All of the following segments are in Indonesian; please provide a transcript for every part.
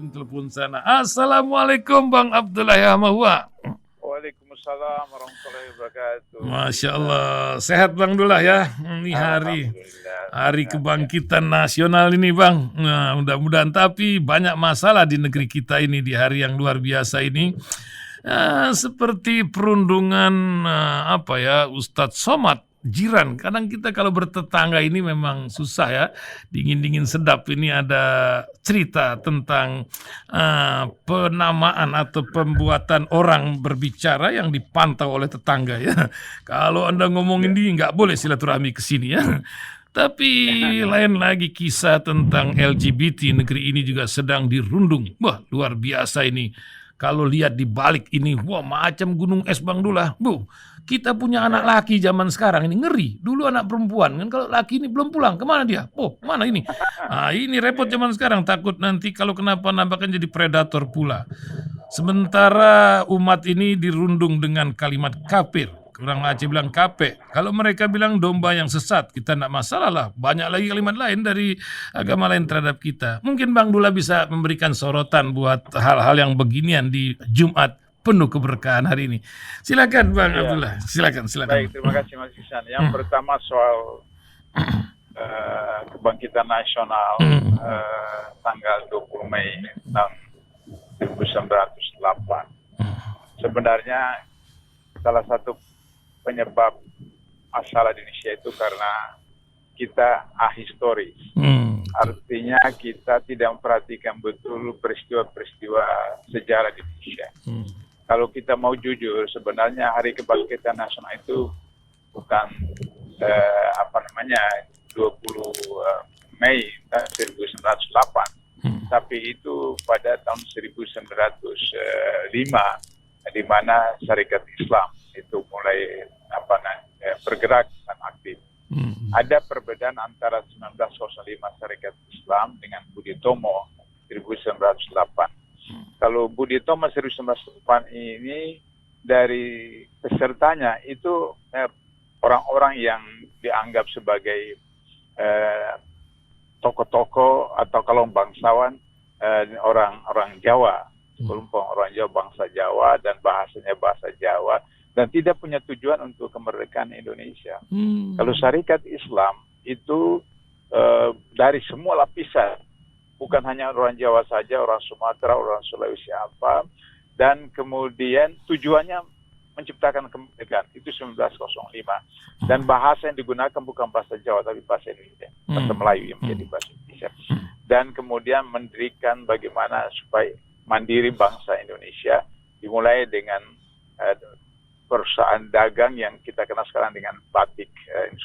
ujung telepon sana. Assalamualaikum Bang Abdullah ya Mahua. Waalaikumsalam warahmatullahi wabarakatuh. Masya Allah, sehat Bang Dullah ya. Ini hari kebangkitan nasional ini Bang. Nah, mudah-mudahan, tapi banyak masalah di negeri kita ini di hari yang luar biasa ini. Seperti perundungan Ustadz Somad jiran. Kadang kita kalau bertetangga ini memang susah ya, dingin-dingin sedap. Ini ada cerita tentang penamaan atau pembuatan orang berbicara yang dipantau oleh tetangga ya. Kalau Anda ngomongin ini nggak boleh silaturahmi ke sini ya. Tapi lain lagi kisah tentang LGBT, negeri ini juga sedang dirundung. Wah, luar biasa ini. Kalau lihat di balik ini, wah macam gunung es Bang Dullah. Bu, kita punya anak laki zaman sekarang ini ngeri. Dulu anak perempuan kan, kalau laki ini belum pulang, kemana dia? Oh, mana ini? Ini repot zaman sekarang. Takut nanti kalau kenapa-napa kan jadi predator pula. Sementara umat ini dirundung dengan kalimat kafir. Orang Aceh bilang kape. Kalau mereka bilang domba yang sesat, kita tidak masalah lah. Banyak lagi kalimat lain dari agama lain terhadap kita. Mungkin Bang Dullah bisa memberikan sorotan buat hal-hal yang beginian di Jumat penuh keberkahan hari ini. Silakan Bang Abdullah. Silakan. Baik, terima kasih Mas Ihsan. Yang pertama soal kebangkitan nasional tanggal 20 Mei tahun 1908. Sebenarnya salah satu penyebab masalah di Indonesia itu karena kita ahistoris. Artinya kita tidak memperhatikan betul peristiwa-peristiwa sejarah di Indonesia. Kalau kita mau jujur, sebenarnya Hari Kebangkitan Nasional itu bukan 20 Mei 1908, tapi itu pada tahun 1905, di mana Syarikat Islam itu mulai bergerak dan aktif. Ada perbedaan antara 1905 Syarikat Islam dengan Budi Tomo 1908. Kalau Budi Tomo 1908 ini dari pesertanya itu orang-orang yang dianggap sebagai tokoh-tokoh atau kalau bangsawan orang Jawa, kelompok orang Jawa, bangsa Jawa dan bahasanya bahasa Jawa, dan tidak punya tujuan untuk kemerdekaan Indonesia. Kalau Syarikat Islam itu dari semua lapisan, bukan hanya orang Jawa saja, orang Sumatera, orang Sulawesi dan kemudian tujuannya menciptakan kemerdekaan, itu 1905. Dan bahasa yang digunakan bukan bahasa Jawa, tapi bahasa Indonesia, bahasa Melayu yang menjadi bahasa Indonesia. Dan kemudian mendirikan bagaimana supaya mandiri bangsa Indonesia, dimulai dengan perusahaan dagang yang kita kenal sekarang dengan batik.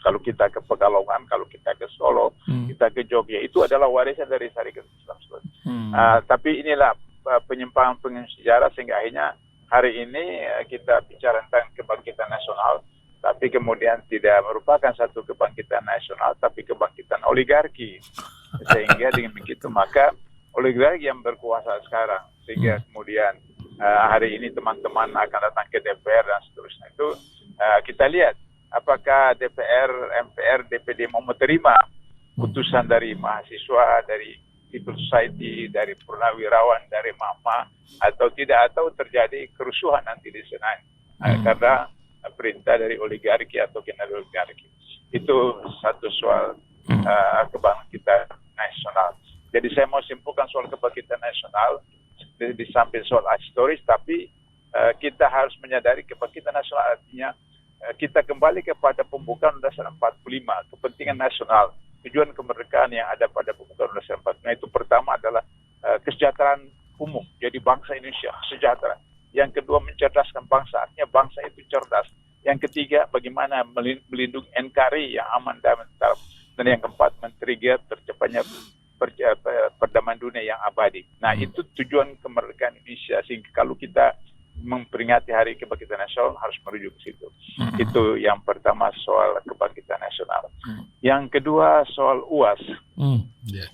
Kalau kita ke Pekalongan, kalau kita ke Solo, kita ke Jogja, itu adalah warisan dari Syarikat Islam. Tapi inilah penyimpangan sejarah sehingga akhirnya hari ini kita bicara tentang kebangkitan nasional, tapi kemudian tidak merupakan satu kebangkitan nasional, tapi kebangkitan oligarki. Sehingga dengan begitu maka oligarki yang berkuasa sekarang, sehingga kemudian hari ini teman-teman akan datang ke DPR dan seterusnya itu kita lihat apakah DPR, MPR, DPD mau menerima putusan dari mahasiswa, dari civil society, dari purnawirawan, dari mama atau tidak, atau terjadi kerusuhan nanti di sana karena perintah dari oligarki atau kinerja oligarki. Itu satu soal kebangkitan nasional. Jadi saya mau simpulkan soal kebangkitan nasional di samping soal historis, tapi kita harus menyadari kebangkitan nasional artinya kita kembali kepada pembukaan Undang-Undang 45, kepentingan nasional, tujuan kemerdekaan yang ada pada pembukaan Undang-Undang 45. Nah, itu pertama adalah kesejahteraan umum, jadi bangsa Indonesia sejahtera. Yang kedua, mencerdaskan bangsa, artinya bangsa itu cerdas. Yang ketiga, bagaimana melindungi NKRI yang aman dan tetap. Dan yang keempat, men-trigger tercapainya perdamaian dunia yang abadi. Nah, itu tujuan kemerdekaan Indonesia. Sehingga kalau kita memperingati Hari Kebangkitan Nasional harus merujuk ke situ. Itu yang pertama soal kebangkitan nasional. Yang kedua soal UAS.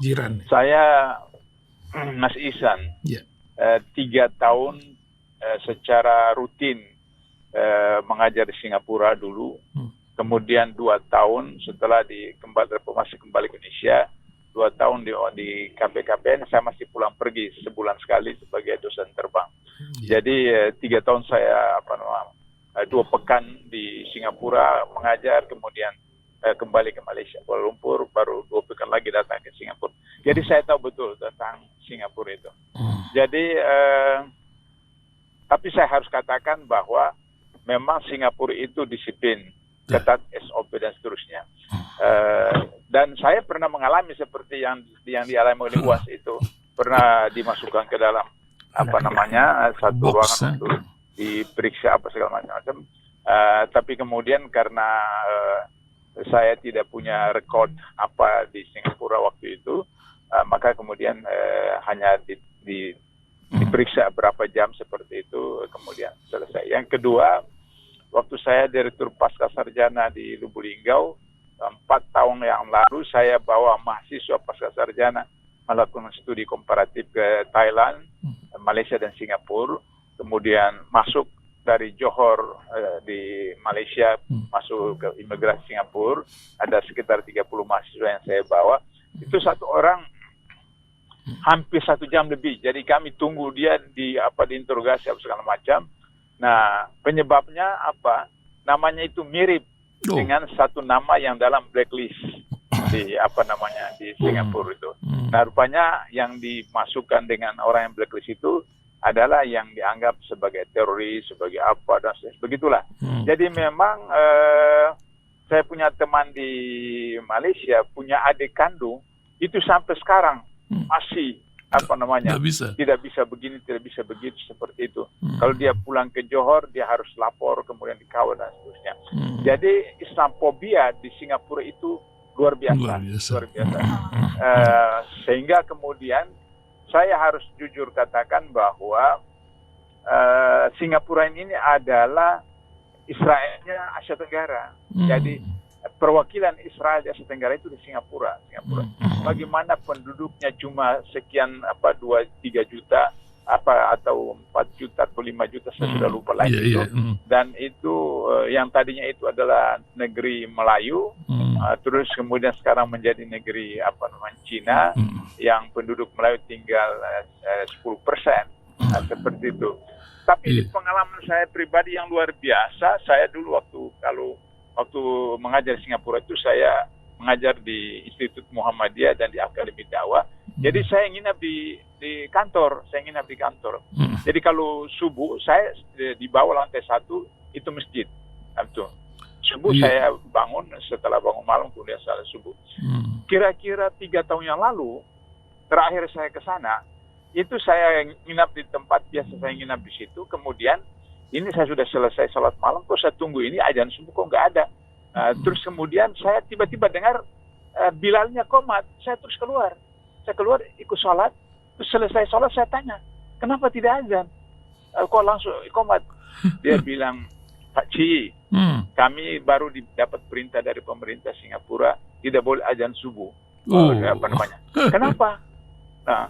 Jiran. Saya Mas Ihsan 3 tahun secara rutin mengajar di Singapura dulu. Kemudian 2 tahun setelah reformasi kembali ke Indonesia, 2 tahun di KPKPN, saya masih pulang pergi sebulan sekali sebagai dosen terbang. Jadi 3 tahun saya 2 pekan di Singapura mengajar, kemudian kembali ke Malaysia, Kuala Lumpur, baru 2 pekan lagi datang ke Singapura. Jadi saya tahu betul tentang Singapura itu. Jadi tapi saya harus katakan bahwa memang Singapura itu disiplin, ketat SOP dan seterusnya. Dan saya pernah mengalami seperti yang dialami oleh UAS itu, pernah dimasukkan ke dalam satu ruangan untuk diperiksa apa segala macam. Tapi kemudian karena saya tidak punya rekod apa di Singapura waktu itu, maka kemudian hanya diperiksa berapa jam seperti itu, kemudian selesai. Yang kedua, waktu saya Direktur Pasca Sarjana di Lubuk Linggau, 4 tahun yang lalu saya bawa mahasiswa pasca sarjana melakukan studi komparatif ke Thailand, Malaysia dan Singapura. Kemudian masuk dari Johor di Malaysia, masuk ke imigrasi Singapura. Ada sekitar 30 mahasiswa yang saya bawa. Itu satu orang hampir 1 jam lebih. Jadi kami tunggu dia diinterogasi segala macam. Nah, penyebabnya apa? Namanya itu mirip dengan satu nama yang dalam blacklist di Singapura itu. Nah, rupanya yang dimasukkan dengan orang yang blacklist itu adalah yang dianggap sebagai teroris, sebagai apa dan begitulah. Jadi memang saya punya teman di Malaysia punya adik kandung itu sampai sekarang masih tidak bisa begini, tidak bisa begitu, seperti itu. Kalau dia pulang ke Johor, dia harus lapor, kemudian dikawal dan seterusnya. Jadi Islamophobia di Singapura itu luar biasa. Sehingga kemudian saya harus jujur katakan bahwa Singapura ini adalah Israelnya Asia Tenggara. Jadi perwakilan Israel di Asia Tenggara itu di Singapura. Bagaimana penduduknya cuma sekian 2-3 juta atau 4 juta atau 5 juta, saya sudah lupa lagi itu. Dan itu yang tadinya itu adalah negeri Melayu, terus kemudian sekarang menjadi negeri Cina, yang penduduk Melayu tinggal 10%, seperti itu. Tapi pengalaman saya pribadi yang luar biasa, saya dulu waktu mengajar di Singapura itu saya mengajar di Institut Muhammadiyah dan di Akademi Dakwah. Jadi saya nginap di kantor, Jadi kalau subuh saya di bawah lantai 1 itu masjid. Subuh saya bangun, setelah bangun malam kemudian salat subuh. Kira-kira 3 tahun yang lalu terakhir saya ke sana, itu saya nginap di tempat biasa saya nginap di situ. Kemudian ini saya sudah selesai salat malam, kok saya tunggu ini azan subuh kok nggak ada. Terus kemudian saya tiba-tiba dengar Bilalnya qomat, saya terus keluar. Saya keluar ikut sholat, terus selesai sholat saya tanya, kenapa tidak azan? Kok langsung qomat? Dia bilang, Pak Ci, kami baru dapat perintah dari pemerintah Singapura tidak boleh azan subuh. Kenapa? Nah,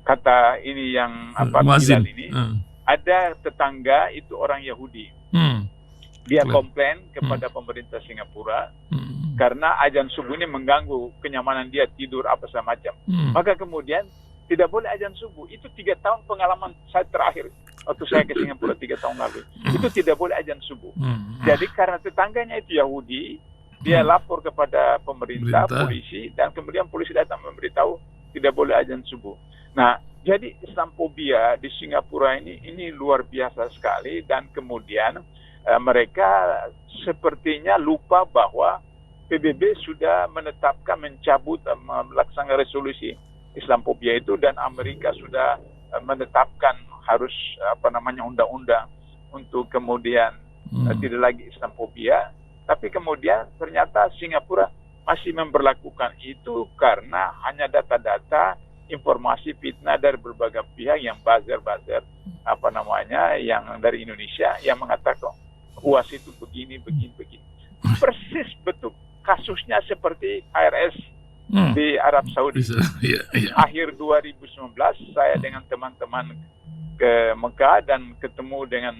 kata ini yang Bilal ini, ada tetangga itu orang Yahudi. Dia komplain kepada pemerintah Singapura karena azan subuh ini mengganggu kenyamanan dia tidur apa semacam. Maka kemudian tidak boleh azan subuh. Itu 3 tahun pengalaman saya terakhir waktu saya ke Singapura 3 tahun lalu. Itu tidak boleh azan subuh. Jadi karena tetangganya itu Yahudi, dia lapor kepada pemerintah, polisi, dan kemudian polisi datang memberitahu tidak boleh azan subuh. Nah, jadi Islamophobia di Singapura ini luar biasa sekali, dan kemudian mereka sepertinya lupa bahwa PBB sudah menetapkan melaksanakan resolusi Islamophobia itu, dan Amerika sudah menetapkan harus undang-undang untuk kemudian tidak lagi Islamophobia. Tapi kemudian ternyata Singapura masih memberlakukan itu karena hanya data-data informasi fitnah dari berbagai pihak yang buzzer yang dari Indonesia yang mengatakan UAS itu begini. Persis betul kasusnya seperti ARS di Arab Saudi. Akhir 2019 saya dengan teman-teman ke Mekah dan ketemu dengan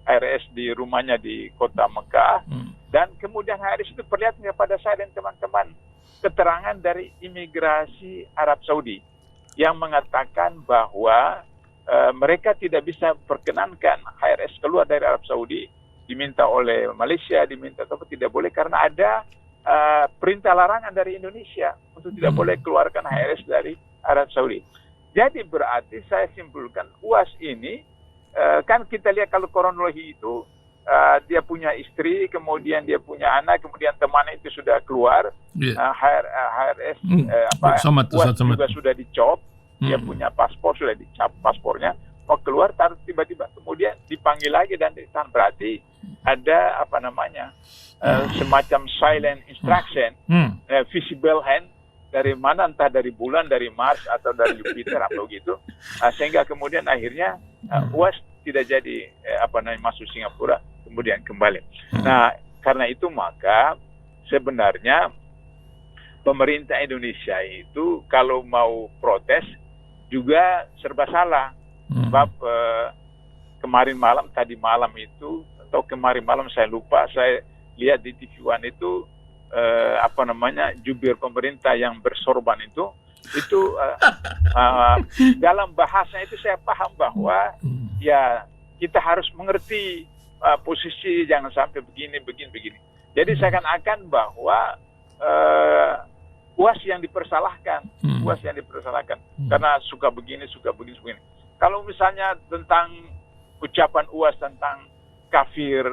ARS di rumahnya di kota Mekah. Dan kemudian ARS itu perlihatkan kepada saya dan teman-teman keterangan dari imigrasi Arab Saudi yang mengatakan bahwa mereka tidak bisa perkenankan HRS keluar dari Arab Saudi, diminta oleh Malaysia, diminta atau tidak boleh karena ada perintah larangan dari Indonesia untuk tidak boleh keluarkan HRS dari Arab Saudi. Jadi berarti saya simpulkan UAS ini kan kita lihat kalau kronologi itu dia punya istri, kemudian dia punya anak, kemudian temannya itu sudah keluar, HRS UAS juga sudah dicop, dia punya paspor, sudah dicap paspornya, mau keluar, tiba-tiba kemudian dipanggil lagi dan ditahan. Berarti ada semacam silent instruction, visible hand dari mana, entah dari bulan, dari Mars atau dari Jupiter atau gitu, sehingga kemudian akhirnya UAS tidak jadi masuk Singapura, kemudian kembali. Nah, karena itu maka sebenarnya pemerintah Indonesia itu kalau mau protes juga serba salah. Sebab kemarin malam, tadi malam itu, atau kemarin malam saya lupa, saya lihat di TV One itu jubir pemerintah yang bersorban itu dalam bahasa itu saya paham bahwa ya kita harus mengerti posisi, jangan sampai begini. Jadi seakan-akan bahwa UAS yang dipersalahkan, karena suka begini. Kalau misalnya tentang ucapan UAS tentang kafir,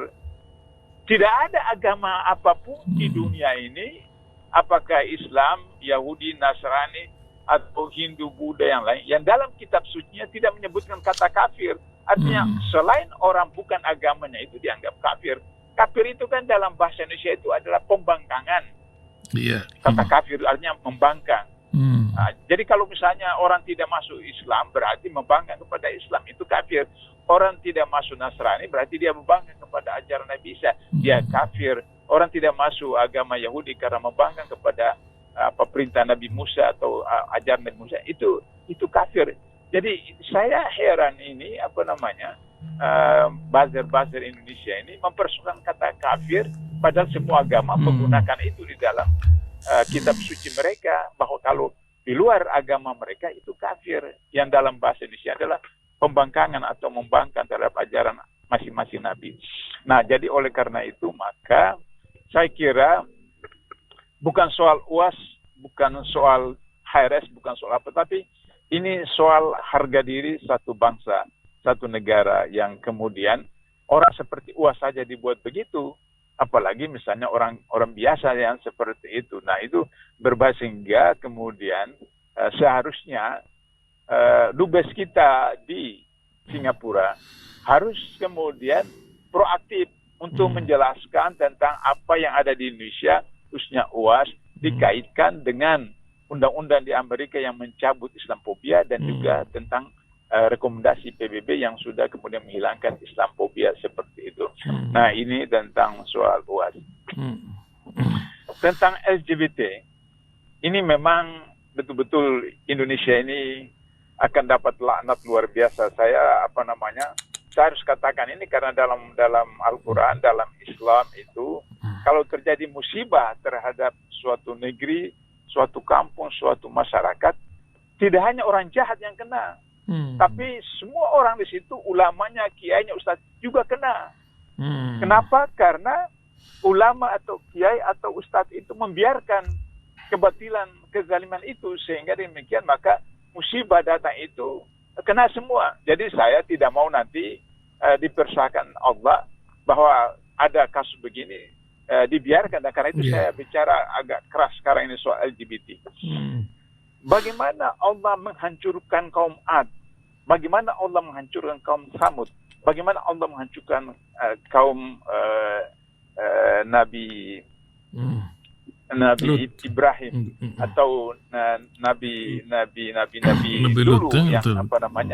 tidak ada agama apapun di dunia ini, apakah Islam, Yahudi, Nasrani, atau Hindu, Buddha yang lain, yang dalam kitab sucinya tidak menyebutkan kata kafir. Artinya selain orang bukan agamanya itu dianggap kafir. Kafir itu kan dalam bahasa Indonesia itu adalah pembangkangan. Kata kafir artinya membangkang. Nah, jadi kalau misalnya orang tidak masuk Islam berarti membangkang kepada Islam, itu kafir. Orang tidak masuk Nasrani berarti dia membangkang kepada ajaran Nabi Isa, dia kafir. Orang tidak masuk agama Yahudi karena membangkang kepada perintah Nabi Musa atau ajaran Nabi Musa, itu kafir. Jadi saya heran ini buzzer Indonesia ini mempersoalkan kata kafir, padahal semua agama menggunakan itu di dalam kitab suci mereka, bahwa kalau di luar agama mereka itu kafir, yang dalam bahasa Indonesia adalah pembangkangan atau membangkang terhadap ajaran masing-masing nabi. Nah, jadi oleh karena itu maka saya kira bukan soal UAS, bukan soal HRS, bukan soal apa, tapi ini soal harga diri satu bangsa, satu negara, yang kemudian orang seperti UAS saja dibuat begitu, apalagi misalnya orang biasa yang seperti itu. Nah, itu berbahaya, sehingga kemudian seharusnya dubes kita di Singapura harus kemudian proaktif untuk menjelaskan tentang apa yang ada di Indonesia, khususnya UAS, dikaitkan dengan undang-undang di Amerika yang mencabut Islamofobia dan juga tentang rekomendasi PBB yang sudah kemudian menghilangkan Islamofobia seperti itu. Nah, ini tentang soal UAS. Tentang LGBT, ini memang betul-betul Indonesia ini akan dapat laknat luar biasa. Saya harus katakan ini karena dalam Al-Quran, dalam Islam itu, kalau terjadi musibah terhadap suatu negeri, suatu kampung, suatu masyarakat, tidak hanya orang jahat yang kena, tapi semua orang di situ, ulamanya, kiainya, ustaz juga kena. Kenapa? Karena ulama atau kiai atau ustaz itu membiarkan kebatilan, kezaliman itu, sehingga demikian maka musibah datang itu kena semua. Jadi saya tidak mau nanti dipersalahkan Allah bahwa ada kasus begini dibiarkan, dan karena itu saya bicara agak keras sekarang ini soal LGBT. Bagaimana Allah menghancurkan kaum Ad, bagaimana Allah menghancurkan kaum Samud, bagaimana Allah menghancurkan kaum Nabi Ibrahim atau nabi dulu yang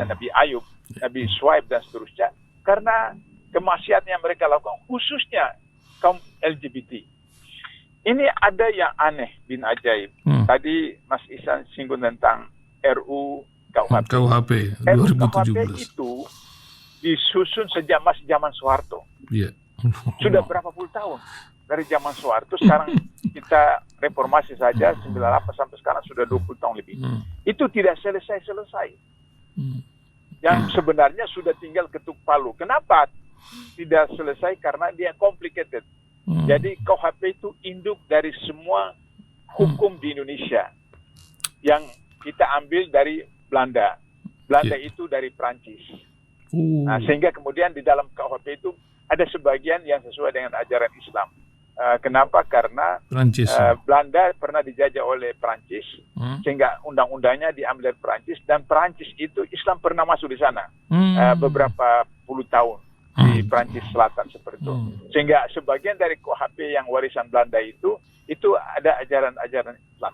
Nabi Ayub, Nabi Shuaib dan seterusnya, karena kemaksiatan yang mereka lakukan, khususnya kaum LGBT. Ini ada yang aneh bin ajaib. Tadi Mas Ihsan singgung tentang RUU KUHP 2017. RUU KUHP itu disusun sejak masih zaman Soeharto. Sudah berapa puluh tahun. dari zaman Soeharto, sekarang kita reformasi saja 98 sampai sekarang sudah 20 tahun lebih. Itu tidak selesai-selesai. Yang sebenarnya sudah tinggal ketuk palu. Kenapa tidak selesai? Karena dia complicated. Jadi KUHP itu induk dari semua hukum di Indonesia yang kita ambil dari Belanda. Belanda itu dari Prancis. Nah, sehingga kemudian di dalam KUHP itu ada sebagian yang sesuai dengan ajaran Islam. Kenapa? Karena Belanda pernah dijajah oleh Prancis, sehingga undang-undangnya diambil dari Prancis, dan Prancis itu Islam pernah masuk di sana beberapa puluh tahun di Prancis Selatan seperti itu. Sehingga sebagian dari KUHP yang warisan Belanda itu ada ajaran-ajaran Islam.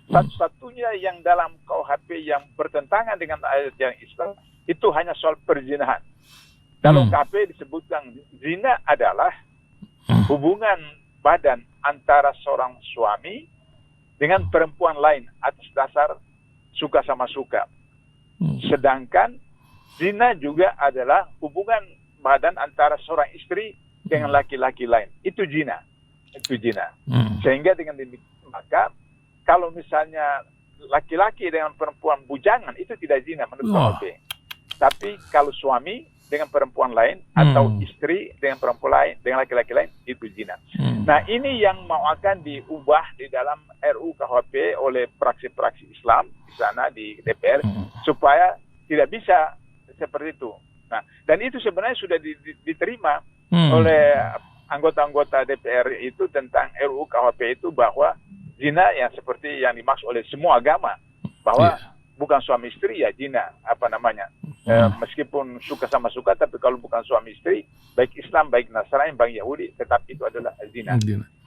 Satu-satunya yang dalam KUHP yang bertentangan dengan ajaran Islam itu hanya soal perzinahan. Dalam KUHP disebutkan zina adalah hubungan badan antara seorang suami dengan perempuan lain atas dasar suka sama suka. Sedangkan zina juga adalah hubungan badan antara seorang istri dengan laki-laki lain. Itu zina. Sehingga dengan demikian, maka kalau misalnya laki-laki dengan perempuan bujangan itu tidak zina menurut KUHP. Tapi kalau suami dengan perempuan lain atau istri dengan perempuan lain, dengan laki-laki lain, itu zina. Nah, ini yang mau akan diubah di dalam RUU KUHP oleh praksi-praksi Islam di sana di DPR supaya tidak bisa seperti itu. Nah, dan itu sebenarnya sudah diterima oleh anggota-anggota DPR itu tentang RUU KUHP itu, bahwa zina yang seperti yang dimaksud oleh semua agama, bahwa bukan suami istri ya zina, meskipun suka sama suka, tapi kalau bukan suami istri, baik Islam, baik Nasrani, baik Yahudi, tetap itu adalah zina.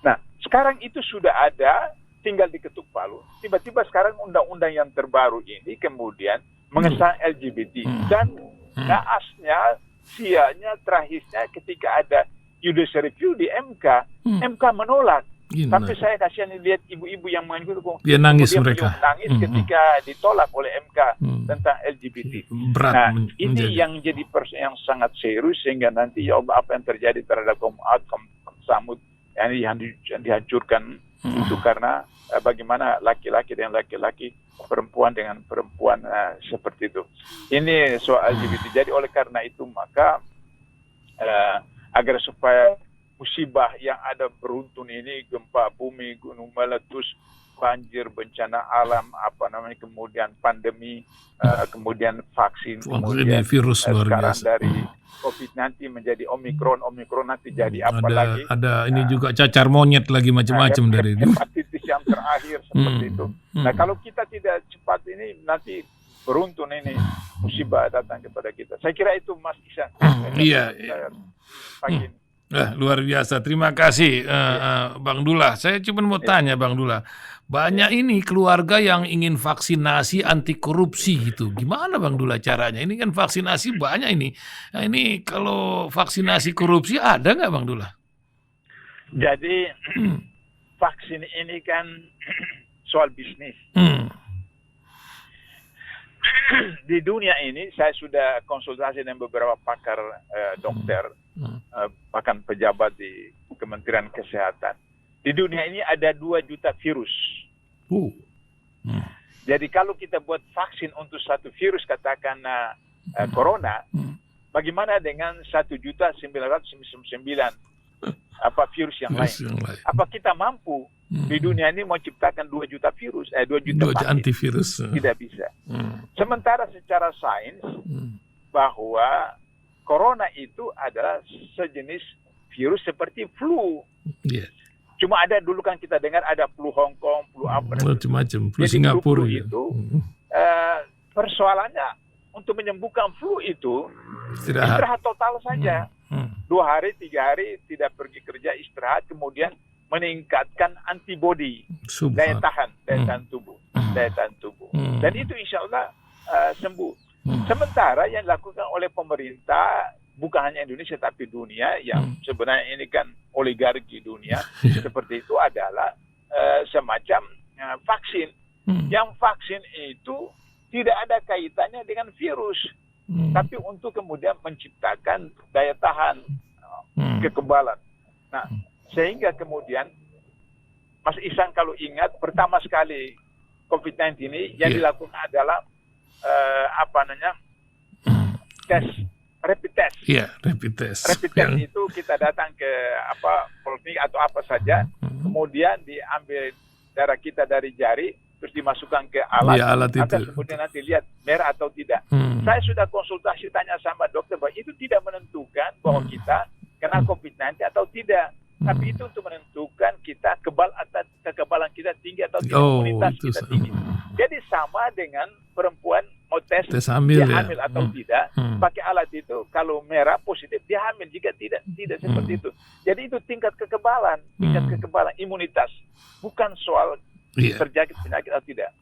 Nah, sekarang itu sudah ada, tinggal diketuk palu. Tiba-tiba sekarang undang-undang yang terbaru ini kemudian mengesahkan LGBT, dan naasnya, sianya, terakhirnya ketika ada judicial review di MK, MK menolak. Tapi saya kasihan lihat ibu-ibu yang mengikuti, dia nangis mereka. Nangis ketika ditolak oleh MK tentang LGBT. Berat nah, ini yang jadi yang sangat serius, sehingga nanti ya Allah, apa yang terjadi terhadap kaum Samud yang dihancurkan itu karena bagaimana laki-laki dengan laki-laki, perempuan dengan perempuan seperti itu. Ini soal LGBT. Jadi oleh karena itu maka agar supaya musibah yang ada beruntun ini, gempa bumi, gunung meletus, banjir, bencana alam, kemudian pandemi, kemudian vaksin, kemudian virus luar sekarang biasa. Dari COVID-19 menjadi Omikron nanti jadi apa lagi? Ada ini juga cacar monyet lagi, macam-macam dari itu. Hepatitis yang terakhir seperti itu. Nah, kalau kita tidak cepat ini, nanti beruntun ini musibah datang kepada kita. Saya kira itu Mas Ihsan. Iya. Pagi ini. Luar biasa. Terima kasih Bang Dullah. Saya cuma mau tanya Bang Dullah. Banyak ini keluarga yang ingin vaksinasi anti korupsi gitu. Gimana Bang Dullah caranya? Ini kan vaksinasi banyak ini. Nah, ini kalau vaksinasi korupsi ada nggak Bang Dullah? Jadi vaksin ini kan soal bisnis. Di dunia ini saya sudah konsultasi dengan beberapa pakar dokter, bahkan pejabat di Kementerian Kesehatan. Di dunia ini ada 2 juta virus. Jadi kalau kita buat vaksin untuk satu virus, katakanlah corona, bagaimana dengan 1.999 virus yang lain? Apa kita mampu di dunia ini mau ciptakan 2 juta virus, 2 juta antivirus? Tidak bisa. Sementara secara sains bahwa corona itu adalah sejenis virus seperti flu. Cuma ada dulu kan kita dengar ada flu Hong Kong, flu apa, macam-macam, flu jadi Singapura flu itu persoalannya untuk menyembuhkan flu itu istirahat total saja. 2 hari, 3 hari tidak pergi kerja, istirahat, kemudian meningkatkan antibodi, daya tahan tubuh. Dan itu insya Allah sembuh. Sementara yang dilakukan oleh pemerintah, bukan hanya Indonesia tapi dunia, yang sebenarnya ini kan oligarki dunia, seperti itu adalah semacam vaksin. Yang vaksin itu tidak ada kaitannya dengan virus, tapi untuk kemudian menciptakan daya tahan, kekebalan. Nah, Sehingga kemudian Mas Ihsan kalau ingat pertama sekali COVID-19 ini yang dilakukan adalah tes, rapid test. Iya, rapid test. Rapid test itu kita datang ke poliklinik atau apa saja, kemudian diambil darah kita dari jari, terus dimasukkan ke alat itu. Kemudian nanti lihat merah atau tidak. Saya sudah konsultasi tanya sama dokter bahwa itu tidak menentukan bahwa kita kena COVID-19 atau tidak. Tapi itu untuk menentukan kita kekebalan kita tinggi atau tidak, imunitas kita tinggi. Jadi sama dengan perempuan mau tes hamil, dia hamil atau tidak, pakai alat itu, kalau merah positif dia hamil, jika tidak seperti itu. Jadi itu tingkat kekebalan imunitas, bukan soal terjangkit penyakit atau tidak.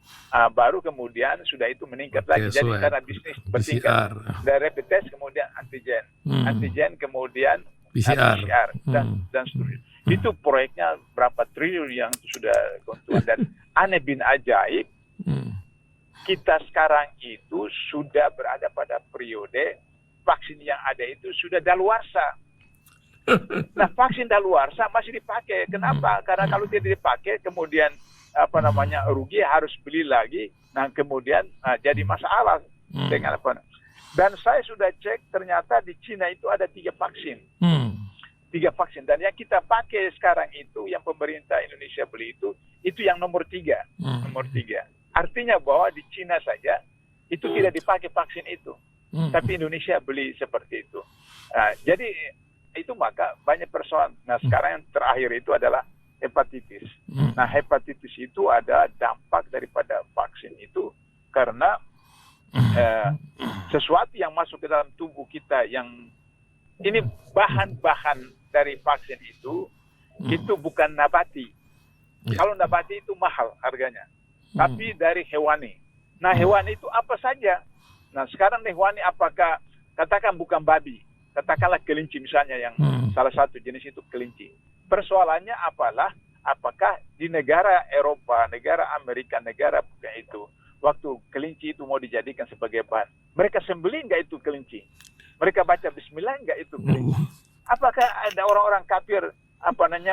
Baru kemudian sudah itu meningkat lagi. Jadi karena bisnis bertingkat dari rapid test kemudian antigen kemudian PCR dan seterusnya. Itu proyeknya berapa triliun yang sudah kontuan, dan aneh bin ajaib. Kita sekarang itu sudah berada pada periode vaksin yang ada itu sudah daluarsa. Nah, vaksin daluarsa masih dipakai. Kenapa? Karena kalau tidak dipakai, kemudian rugi, harus beli lagi. Nah, kemudian jadi masalah dengan apa? Dan saya sudah cek, ternyata di Cina itu ada 3 vaksin. 3 vaksin. Dan yang kita pakai sekarang itu, yang pemerintah Indonesia beli itu yang nomor 3. Nomor 3. Artinya bahwa di Cina saja itu tidak dipakai vaksin itu. Tapi Indonesia beli seperti itu. Jadi itu maka banyak persoalan. Nah, sekarang yang terakhir itu adalah hepatitis. Nah, hepatitis itu ada dampak daripada vaksin itu karena sesuatu yang masuk ke dalam tubuh kita yang ini bahan-bahan dari vaksin itu bukan nabati. Kalau nabati itu mahal harganya. Tapi dari hewani. Nah, hewani itu apa saja? Nah, sekarang hewani apakah, katakan bukan babi, katakanlah kelinci misalnya, yang salah satu jenis itu kelinci. Persoalannya apakah di negara Eropa, negara Amerika, negara bukan itu, waktu kelinci itu mau dijadikan sebagai bahan, mereka sembelih nggak itu kelinci? Mereka baca bismillah nggak itu kelinci? Apakah ada orang-orang kafir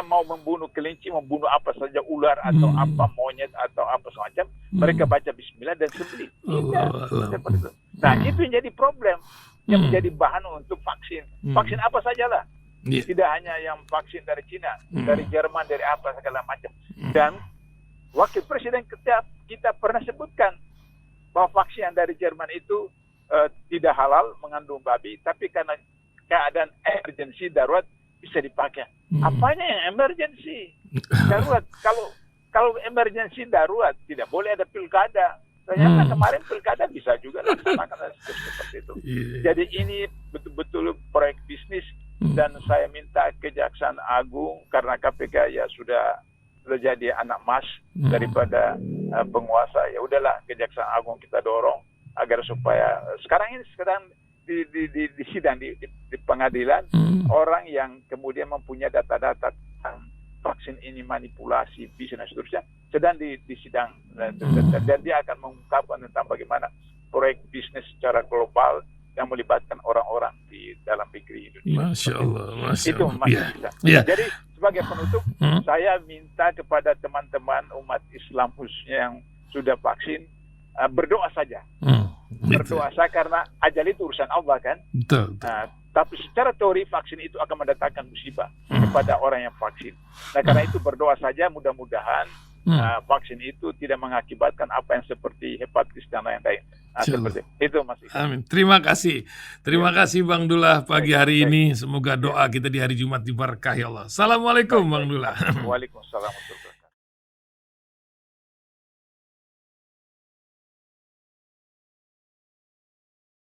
mau membunuh kelinci, membunuh apa saja, ular atau apa, monyet atau apa semacam, mereka baca bismillah dan sembelih? Tidak. Seperti itu. Nah, itu yang jadi problem, yang menjadi bahan untuk vaksin. Vaksin apa sajalah. Tidak hanya yang vaksin dari Cina, dari Jerman, dari apa segala macam. Dan Wakil Presiden kita pernah sebutkan bahwa vaksin yang dari Jerman itu tidak halal, mengandung babi, tapi karena keadaan emergensi darurat bisa dipakai. Apanya yang emergensi? Darurat. Kalau emergensi darurat tidak boleh ada pilkada. Ternyata kemarin pilkada bisa juga laksanakan seperti itu. Jadi ini betul-betul proyek bisnis, dan saya minta Kejaksaan Agung, karena KPK ya sudah jadi anak mas daripada penguasa, ya udahlah Kejaksaan Agung kita dorong agar supaya sekarang di sidang di pengadilan, orang yang kemudian mempunyai data-data tentang vaksin ini manipulasi, bisa dan seterusnya, sedang di sidang, dan dia akan mengungkapkan tentang bagaimana proyek bisnis secara global yang melibatkan orang-orang di dalam negeri Indonesia. Masya Allah. Itu masih bisa. Jadi sebagai penutup, saya minta kepada teman-teman umat Islam khususnya yang sudah vaksin, berdoa saja. Berdoa saja, karena ajal itu urusan Allah kan. Betul. Tapi secara teori vaksin itu akan mendatangkan musibah kepada orang yang vaksin. Nah, karena itu berdoa saja, mudah-mudahan vaksin itu tidak mengakibatkan apa yang seperti hepatitis dan lain-lain. Seperti itu, Mas. Amin. Terima kasih. Terima kasih Bang Dullah pagi hari ini. Semoga doa kita di hari Jumat diberkahi Allah. Assalamualaikum Bang Dullah. Waalaikumsalam warahmatullahi wabarakatuh.